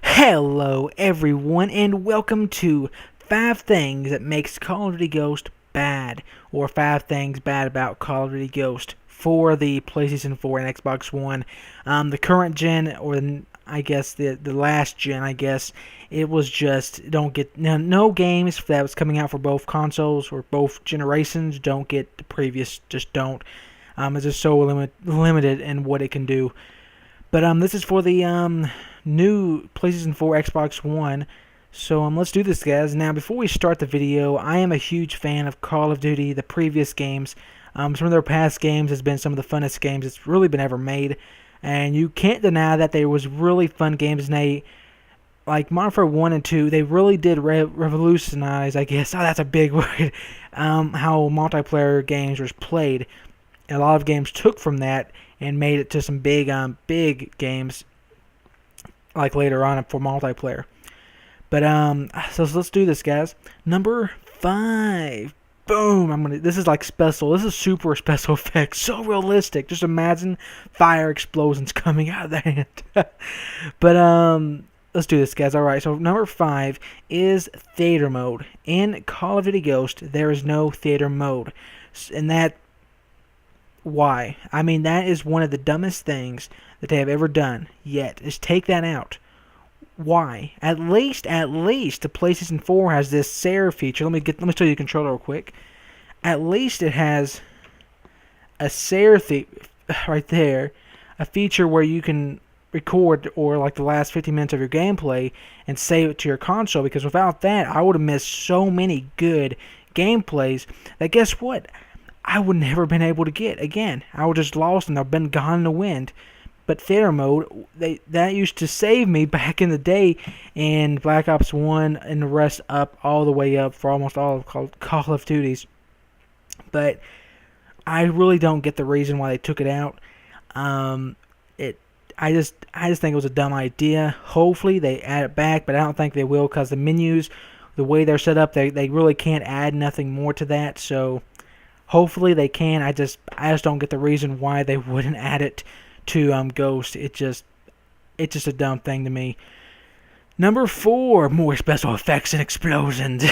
Hello everyone and welcome to 5 things that makes Call of Duty Ghost bad, or 5 things bad about Call of Duty Ghost for the PlayStation 4 and Xbox One. The current gen, or I guess the last gen, I guess, it was just don't get no games that was coming out for both consoles or both generations don't get the previous, just don't. It's just so limited in what it can do. But this is for the new PlayStation 4, Xbox One. So let's do this, guys. Now, before we start the video, I am a huge fan of Call of Duty, the previous games. Some of their past games has been some of the funnest games it's really been ever made, and you can't deny that there was really fun games. And they, like Modern Warfare 1 and 2, they really did revolutionize, I guess. Oh, that's a big word. How multiplayer games was played. A lot of games took from that and made it to some big games, like later on for multiplayer. But so let's do this, guys. Number 5. Boom! This is like special. This is super special effects. So realistic. Just imagine fire explosions coming out of the hand. But let's do this, guys. All right. So number 5 is theater mode. In Call of Duty Ghost, there is no theater mode, and that. Why? I mean, that is one of the dumbest things that they have ever done yet, is take that out. Why? At least the PlayStation 4 has this SARE feature. Let me show you the controller real quick. At least it has a SARE right there, a feature where you can record or like the last 50 minutes of your gameplay and save it to your console, because without that, I would have missed so many good gameplays that, guess what? I would never been able to get again. I would just lost and I've been gone in the wind. But theater mode, that used to save me back in the day in Black Ops 1 and the rest up all the way up for almost all of Call of Duties. But I really don't get the reason why they took it out. I just think it was a dumb idea. Hopefully they add it back, but I don't think they will, because the menus, the way they're set up, they really can't add nothing more to that. So hopefully they can. I just don't get the reason why they wouldn't add it to Ghost. It's just a dumb thing to me. Number 4, more special effects and explosions.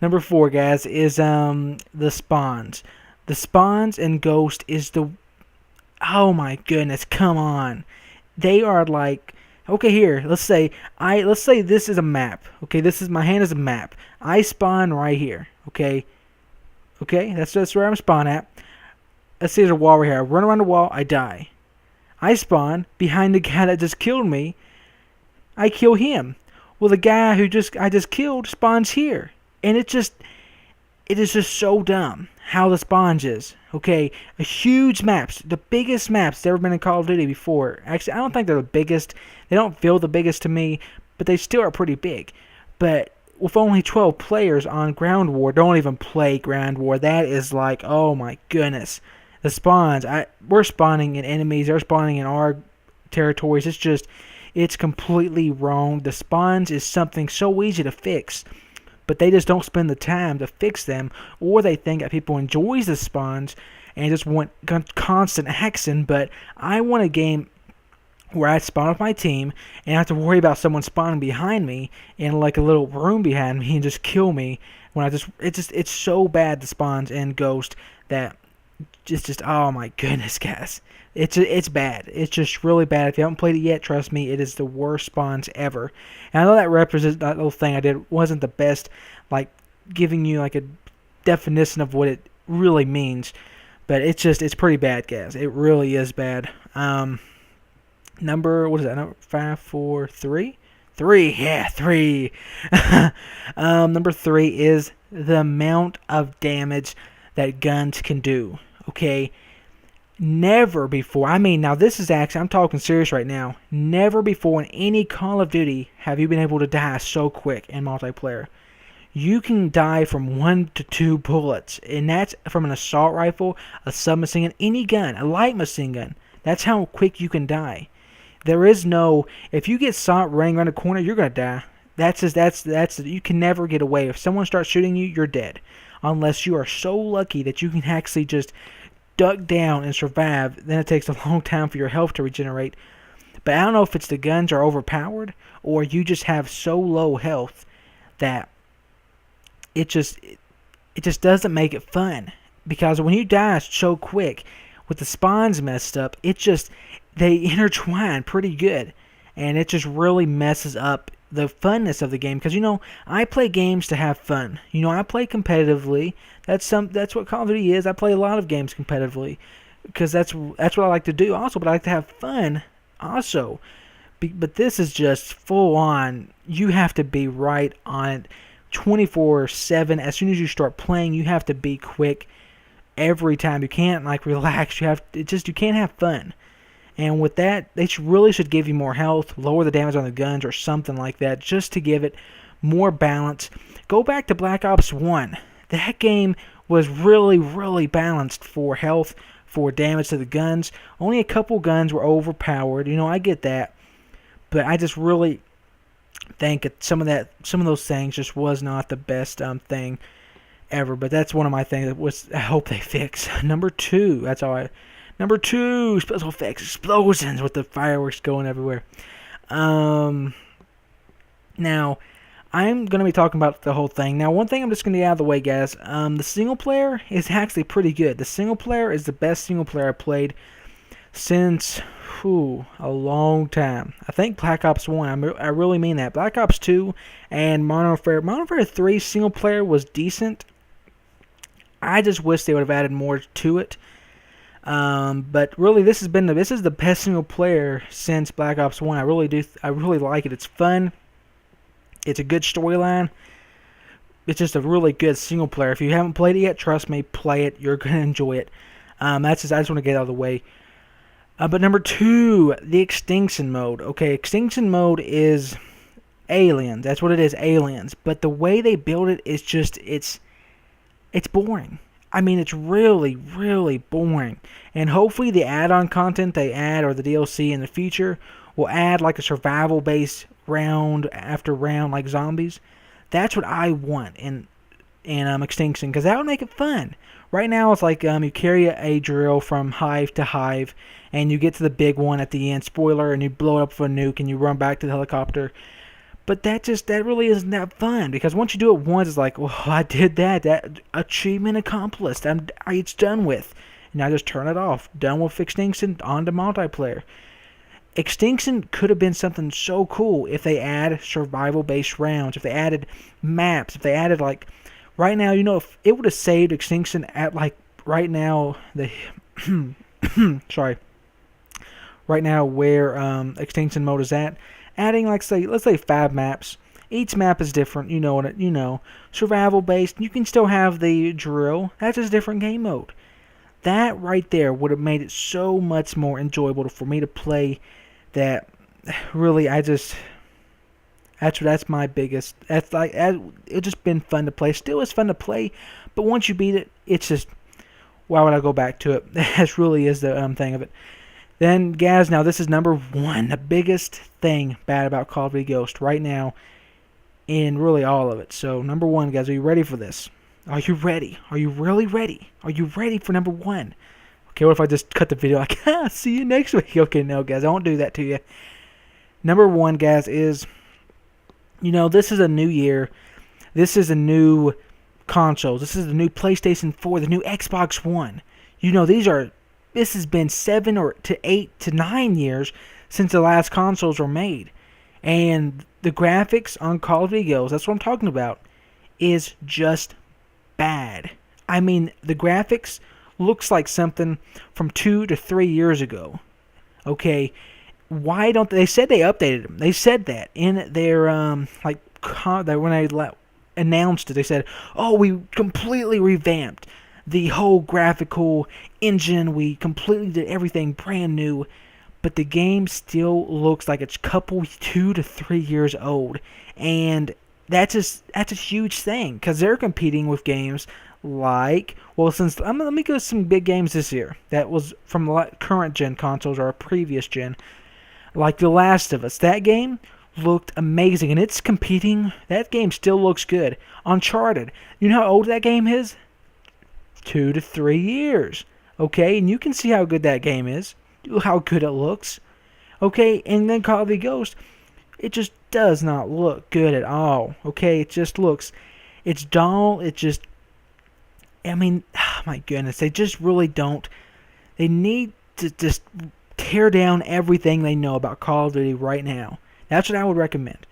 Number 4, guys, is the spawns. The spawns in Ghost is oh my goodness, come on. They are like, okay, here, let's say this is a map. Okay, my hand is a map. I spawn right here. Okay, that's where I'm spawn at. Let's see, there's a wall right here. I run around the wall, I die. I spawn behind the guy that just killed me. I kill him. Well, the guy I just killed spawns here. And it is just so dumb how the spawns is. Okay, a huge maps, the biggest maps that's ever been in Call of Duty before. Actually, I don't think they're the biggest. They don't feel the biggest to me, but they still are pretty big. But with only 12 players on Ground War, don't even play Ground War. That is like, oh my goodness. The spawns, we're spawning in enemies, they're spawning in our territories. It's completely wrong. The spawns is something so easy to fix, but they just don't spend the time to fix them, or they think that people enjoys the spawns and just want constant action. But I want a game where I spawn with my team and I have to worry about someone spawning behind me in like a little room behind me and just kill me when it's so bad, the spawns in Ghost, that just oh my goodness, guys. It's bad. It's just really bad. If you haven't played it yet, trust me, it is the worst spawns ever. And I know that little thing I did wasn't the best, like giving you like a definition of what it really means, but it's pretty bad, guys. It really is bad. What is that? Number 5, 4, 3? 3, yeah, 3. Number 3 is the amount of damage that guns can do. Okay, never before. I mean, now this is actually, I'm talking serious right now. Never before in any Call of Duty have you been able to die so quick in multiplayer. You can die from 1 to 2 bullets, and that's from an assault rifle, a submachine gun, any gun, a light machine gun. That's how quick you can die. There is no, if you get shot running around the corner, you're gonna die. You can never get away. If someone starts shooting you, you're dead. Unless you are so lucky that you can actually just duck down and survive, then it takes a long time for your health to regenerate. But I don't know if it's the guns are overpowered or you just have so low health that it just doesn't make it fun. Because when you die so quick, with the spawns messed up, they intertwine pretty good, and it just really messes up the funness of the game. Because I play games to have fun. I play competitively. That's what Call of Duty is. I play a lot of games competitively because that's what I like to do. Also, but I like to have fun. Also, but this is just full on. You have to be right on it, 24/7. As soon as you start playing, you have to be quick every time. You can't relax. You can't have fun. And with that, they really should give you more health, lower the damage on the guns or something like that, just to give it more balance. Go back to Black Ops 1. That game was really, really balanced for health, for damage to the guns. Only a couple guns were overpowered. I get that. But I just really think that some of those things just was not the best thing ever. But that's one of my things I hope they fix. Number 2, Number 2, special effects, explosions with the fireworks going everywhere. Now, I'm going to be talking about the whole thing. Now, one thing I'm just going to get out of the way, guys. The single player is actually pretty good. The single player is the best single player I played since a long time. I think Black Ops 1, I really mean that. Black Ops 2 and Modern Warfare 3 single player was decent. I just wish they would have added more to it. But really, this is the best single player since Black Ops 1. I really like it. It's fun. It's a good storyline. It's just a really good single player. If you haven't played it yet, trust me, play it. You're gonna enjoy it. I just want to get out of the way. But number 2, the Extinction mode. Okay, Extinction mode is aliens. That's what it is, aliens. But the way they build it is just it's boring. I mean, it's really, really boring. And hopefully the add-on content they add or the DLC in the future will add like a survival-based round after round like zombies. That's what I want in Extinction, because that would make it fun. Right now it's like you carry a drill from hive to hive, and you get to the big one at the end, spoiler, and you blow it up with a nuke, and you run back to the helicopter. But that really isn't that fun, because once you do it once, it's like, well, I did that. That achievement accomplished. It's done with. And I just turn it off. Done with Extinction, on to multiplayer. Extinction could have been something so cool if they add survival-based rounds, if they added maps, if they added right now, if it would have saved Extinction at right now sorry, right now where Extinction mode is at. Adding let's say 5 maps. Each map is different. Survival based. You can still have the drill. That's just a different game mode. That right there would have made it so much more enjoyable for me to play. That really, that's my biggest. It's just been fun to play. Still is fun to play, but once you beat it, it's just, why would I go back to it? That really is the thing of it. Then, guys, now this is number 1, the biggest thing bad about Call of Duty Ghost right now, in really all of it. So, number 1, guys, are you ready for this? Are you ready? Are you really ready? Are you ready for number 1? Okay, what if I just cut the video see you next week? Okay, no, guys, I won't do that to you. Number 1, guys, is, this is a new year. This is a new consoles. This is the new PlayStation 4, the new Xbox One. This has been 7 to 8 to 9 years since the last consoles were made. And the graphics on Call of Duty Ghosts, that's what I'm talking about, is just bad. I mean, the graphics looks like something from 2 to 3 years ago. Okay, why don't they said they updated them? They said that in their when they announced it. They said, "Oh, we completely revamped the whole graphical engine. We completely did everything brand new." But the game still looks like it's 2 to 3 years old, and that's a huge thing, because they're competing with games like, let me go some big games this year that was from current gen consoles or a previous gen, like The Last of Us. That game looked amazing, and it's competing. That game still looks good. Uncharted, you know how old that game is? 2 to 3 years. Okay, and you can see how good that game is, how good it looks. Okay, and then Call of Duty Ghost, it just does not look good at all. Okay, it just looks, it's dull. It just, I mean, oh my goodness, they just really don't. They need to just tear down everything they know about Call of Duty right now. That's what I would recommend.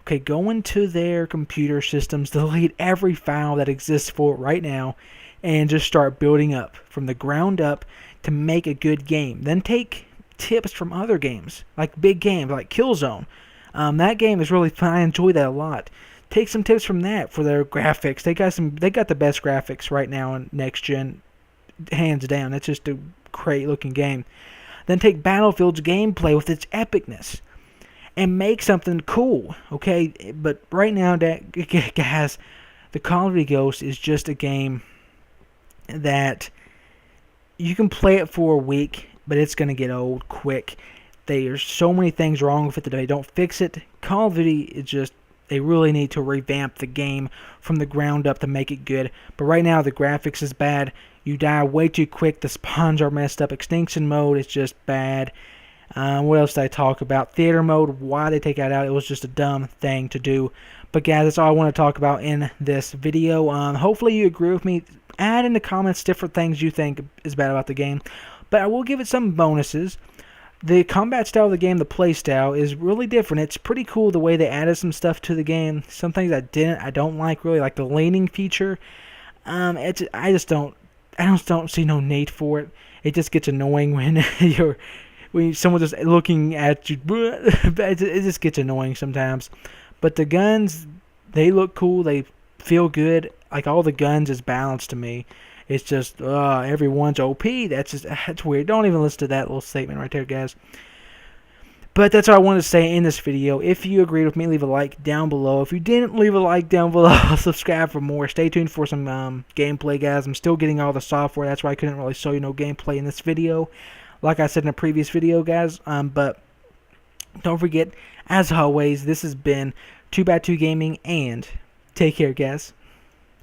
Okay, go into their computer systems, delete every file that exists for it right now, and just start building up from the ground up to make a good game. Then take tips from other games, like big games like Killzone. That game is really fun. I enjoy that a lot. Take some tips from that for their graphics. They got the best graphics right now in next gen, hands down. It's just a great looking game. Then take Battlefield's gameplay with its epicness and make something cool, okay? But right now, guys, the Call of Duty Ghost is just a game that you can play it for a week, but it's going to get old quick. There's so many things wrong with it that they don't fix it. Call of Duty is just, they really need to revamp the game from the ground up to make it good. But right now, the graphics is bad. You die way too quick. The spawns are messed up. Extinction mode is just bad. What else did I talk about? Theater mode, why they take that out, it was just a dumb thing to do. But guys, that's all I want to talk about in this video. Hopefully you agree with me. Add in the comments different things you think is bad about the game. But I will give it some bonuses. The combat style of the game, the play style, is really different. It's pretty cool the way they added some stuff to the game. Some things I don't like really, like the leaning feature. I just don't see no need for it. It just gets annoying when when someone just looking at you. It just gets annoying sometimes. But the guns, they look cool. They feel good. Like all the guns is balanced to me. It's just everyone's OP. That's weird. Don't even listen to that little statement right there, guys. But that's all I wanted to say in this video. If you agreed with me, leave a like down below. If you didn't, leave a like down below. Subscribe for more. Stay tuned for some gameplay, guys. I'm still getting all the software. That's why I couldn't really show you no gameplay in this video, like I said in a previous video, guys. But don't forget, as always, this has been 2x2 Gaming, and take care, guys.